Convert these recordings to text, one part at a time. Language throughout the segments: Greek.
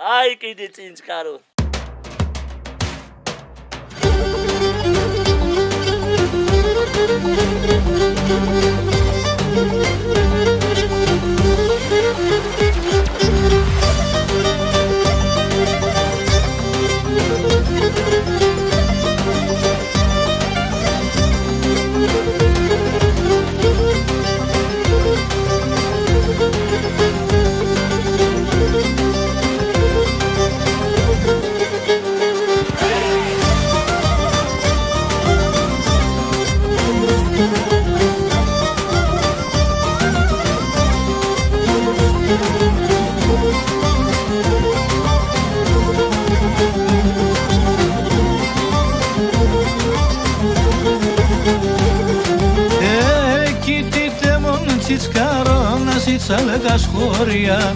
Ai que de caro. Τσαλκας χώρια,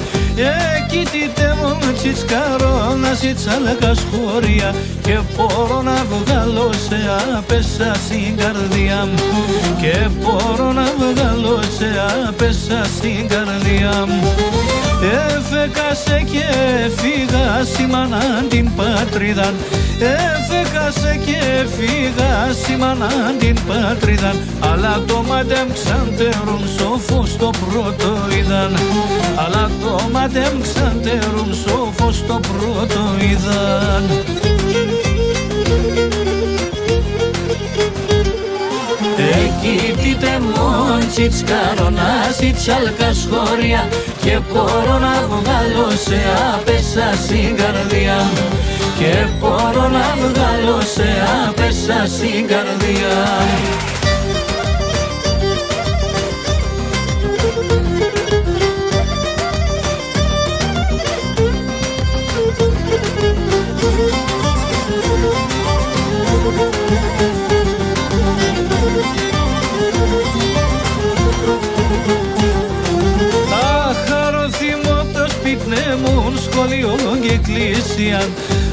κοίτητε μου τσιτσκαρό να τσαλκας χώρια και μπορώ να βγάλω σε άπεσα στην καρδιά μου και μπορώ να βγάλω σε άπεσα στην καρδιά μου. Έφεκασε και φύγα σήμαναν την πατρίδαν, έφεκασε και φύγα σήμαναν την πατρίδαν, αλλά το μάτεμ ξαντερούν σοφό στο πρώτο είδαν, αλλά το μάτεμ ξαντερούν σοφό στο πρώτο είδαν. Κοίτητε μόν τσιτσκαρό να τσαλκας χώρια και μπορώ να βγάλω σε άπεσα στην καρδιά μου και μπορώ να βγάλω σε άπεσα στην καρδιά μου. Σχολείο και εκκλησία,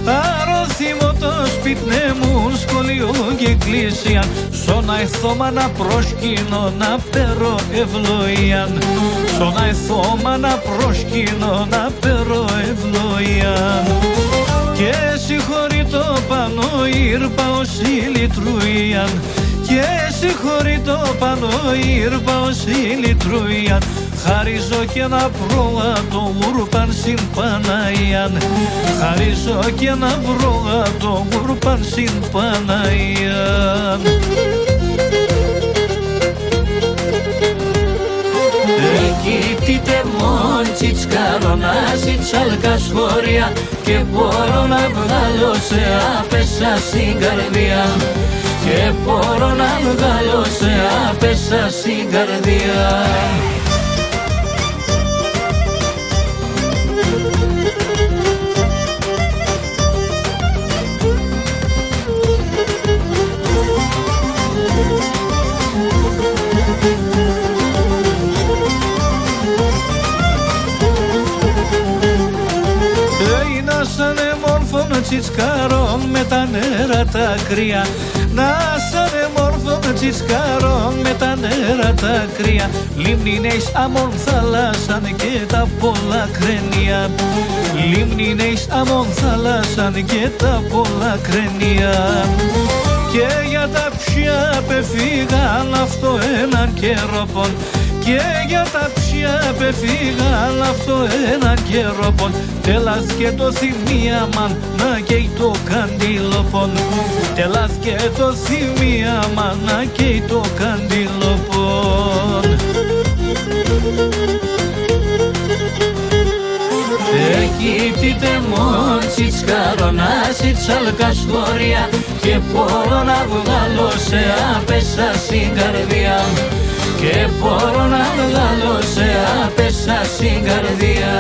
αρωθήμο το σπίτι μου, σχολείο και εκκλησία, στον αηθώμα να προσκύνω να πέρω ευλογίαν, στον αηθώμα να προσκύνω να πέρω ευλογίαν. Και συγχωρεί το πάνω ήρπα ως η λυτρούιαν, και συγχωρεί το πάνω ήρπα ως η λυτρούιαν, χαρίζω και ένα πρόβατο γουρπαν συν Παναγιάν, χαρίζω και ένα πρόβατο γουρπαν συν Παναγιάν. Κοίτητε μόν τσιτσκαρό να τσαλκας χώρια και μπορώ να βγάλω σε άπεσα στην καρδιά και μπορώ να βγάλω σε άπεσα στην καρδιά. Τσιτσκαρών με τα νερά τα κρύα, να σανε μόρφων τσιτσκαρών με τα νερά τα κρύα, λίμνινες αμόν θάλασσαν και τα πολλά κρένια, λίμνινες αμόν θάλασσαν και τα πολλά κρένια. Και για τα ψιά πεφύγαν αυτό έναν καιρόπον, και για τα ψιά πεφύγαν αυτό έναν καιρόπον, τελάς και το θυμίαμαν να καίει το καντήλοπον, τελάς και το θυμίαμαν να καίει το καντήλοπον. Κοίτητε μόν τσιτσκαρό να τσαλκας χώρια και μπορώ να βγάλω σε άπεσα στην καρδιά και μπορώ να βγάλω σε άπεσα στην καρδιά.